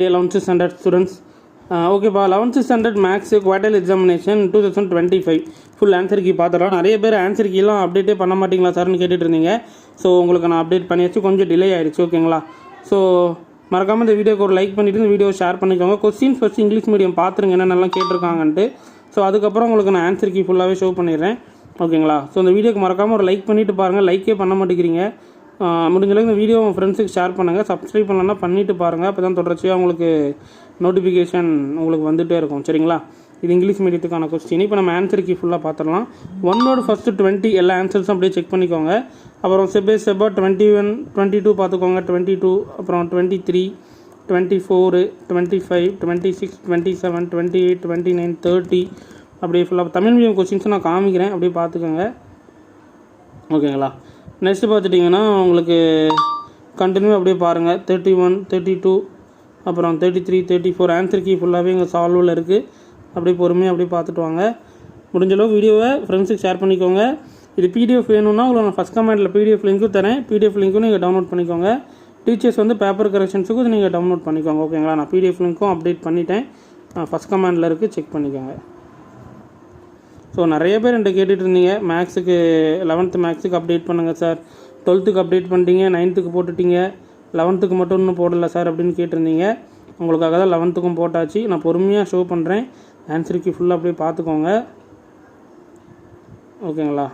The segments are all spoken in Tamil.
11th standard students. Okay, 11th standard maths quarterly examination 2025 full answer key பார்த்துடலாம். நிறைய பேர் ஆன்சர் கீலாம் அப்டேட்டே பண்ண மாட்டிங்களா சார்னு கேட்டுட்டு இருந்தீங்க. ஸோ உங்களுக்கு நான் அப்டேட் பண்ணியாச்சு, கொஞ்சம் டிலே ஆகிடுச்சு. ஓகேங்களா? ஸோ மறக்காமல் இந்த வீடியோக்கு ஒரு லைக் பண்ணிவிட்டு இந்த வீடியோ ஷேர் பண்ணிக்கோங்க. கொஸ்டின்ஸ் ஃபஸ்ட் இங்கிலீஷ் மீடியம் பார்த்துருங்க என்னென்னலாம் கேட்டிருக்காங்கன்ட்டு. ஸோ அதுக்கப்புறம் உங்களுக்கு நான் ஆன்சர் கீ ஃபுல்லாகவே ஷோ பண்ணிடுறேன். ஓகேங்களா? ஸோ இந்த வீடியோக்கு மறக்காமல் ஒரு லைக் பண்ணிவிட்டு பாருங்கள். லைக்கே பண்ண மாட்டேங்கிறீங்க. முடிஞ்சளவுக்கு இந்த வீடியோ உங்கள் ஃப்ரெண்ட்ஸுக்கு ஷேர் பண்ணுங்கள். சப்ஸ்கிரைப் பண்ணலன்னா பண்ணிவிட்டு பாருங்கள். அப்போ தான் தொடர்ச்சியாக உங்களுக்கு நோட்டிஃபிகேஷன் உங்களுக்கு வந்துகிட்டே இருக்கும். சரிங்களா? இது இங்கிலீஷ் மீடியத்துக்கான கொஸ்டின். இப்போ நம்ம ஆன்சர் கீ ஃபுல்லாக பார்த்துடலாம். ஒன்னோட ஃபஸ்ட்டு 20 எல்லா ஆன்சர்ஸும் அப்படியே செக் பண்ணிக்கோங்க. அப்புறம் ஸ்டெப்பாக 21, 22 பார்த்துக்கோங்க. 22, அப்புறம் 23, 24, 25, 26, 27, 28, 29, 30 அப்படியே ஃபுல்லாக தமிழ் மீடியம் கொஸ்டின்ஸும் நான் காமிக்கிறேன், அப்படியே பார்த்துக்கோங்க. ஓகேங்களா? நெக்ஸ்ட்டு பார்த்துட்டிங்கன்னா உங்களுக்கு கண்டினியூ அப்படியே பாருங்கள். 31, 32, அப்புறம் 33, 34 ஆன்சர் கீ ஃபுல்லாகவே எங்கள் சால்வில் இருக்குது. அப்படியே பொறுமையாக அப்படியே பார்த்துட்டு வாங்க. முடிஞ்சளவு வீடியோவை ஃப்ரெண்ட்ஸுக்கு ஷேர் பண்ணிக்கோங்க. இது பிடிஎஃப் வேணும்னா உங்களுக்கு நான் ஃபஸ்ட் கமெண்ட்டில் பிடிஎஃப் லிங்க்கும் தரேன். பிடிஎஃப் லிங்க்கும் நீங்கள் டவுன்லோட் பண்ணிக்கோங்க. டீச்சர்ஸ் பேப்பர் கரெக்ஷன்ஸுக்கும் இது நீங்கள் டவுன்லோட் பண்ணிக்கோங்க. ஓகேங்களா? நான் பிடிஎஃப் லிங்க்கும் அப்டேட் பண்ணிட்டேன். ஃபஸ்ட் கமெண்டில் இருக்குது, செக் பண்ணிக்கோங்க. ஸோ நிறைய பேர் என்கிட்ட கேட்டுட்டு இருந்தீங்க, மேக்ஸுக்கு 11th மேக்ஸுக்கு அப்டேட் பண்ணுங்கள் சார், 12th அப்டேட் பண்ணிட்டீங்க, 9th போட்டுட்டீங்க, 11th மட்டும் இன்னும் போடலை சார் அப்படின்னு கேட்டிருந்தீங்க. உங்களுக்காக தான் 11th போட்டாச்சு. நான் பொறுமையாக ஷோ பண்ணுறேன். ஆன்சருக்கு ஃபுல்லாக அப்படியே பார்த்துக்கோங்க. ஓகேங்களா?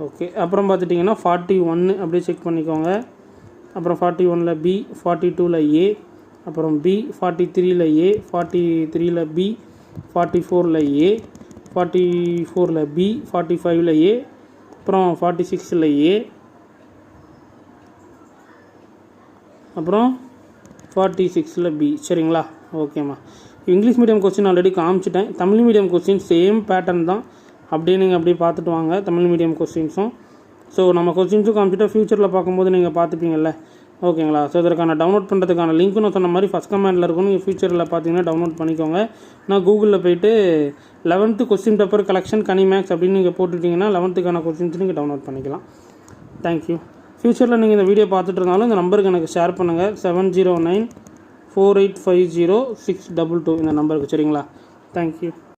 ஓகே. அப்புறம் பார்த்துட்டிங்கன்னா 41 அப்படியே செக் பண்ணிக்கோங்க. அப்புறம் 41ல் பி, 42ல் ஏ, அப்புறம் பி, 43ல் ஏ, 43ல் பி, 44ல் ஏ, 44ல் பி, 45ல் ஏ, அப்புறம் 46ல் ஏ, அப்புறம் 46ல் பி. சரிங்களா? ஓகேம்மா. இங்கிலீஷ் மீடியம் கொஸ்டின் ஆல்ரெடி காமிச்சிட்டேன். Tamil medium question same pattern தான். அப்படியே நீங்கள் அப்படியே பார்த்துட்டு வாங்க தமிழ் மீடியம் கொஸ்டின்ஸும். ஸோ நம்ம கொஸ்டின்ஸும் காமிச்சிட்டா ஃப்யூச்சரில் பார்க்கும்போது நீங்கள் பார்த்துப்பீங்கல்ல. ஓகேங்களா? ஸோ இதற்கான டவுன்லோட் பண்ணுறதுக்கான லிங்க்கு நான் சொன்ன மாதிரி ஃபஸ்ட் கமெண்டில் இருக்கும். நீங்கள் ஃப்யூச்சரில் பார்த்தீங்கன்னா டவுன்லோட் பண்ணிக்கோங்க. நான் கூகுளில் போய்ட்டு 11th கொஸ்டின் பேப்பர் கலெக்ஷன் கனி மேக்ஸ் அப்படின்னு நீங்கள் போட்டுட்டிங்கன்னா 11th கொஸ்டின்ஸ் நீங்கள் டவுன்லோட் பண்ணிக்கலாம். தேங்க்யூ. ஃப்யூச்சரில் நீங்கள் இந்த வீடியோ பார்த்துட்டு இருந்தாலும் இந்த நம்பருக்கு எனக்கு ஷேர் பண்ணுங்கள். 7094850 622 இந்த நம்பருக்கு. சரிங்களா? தேங்க்யூ.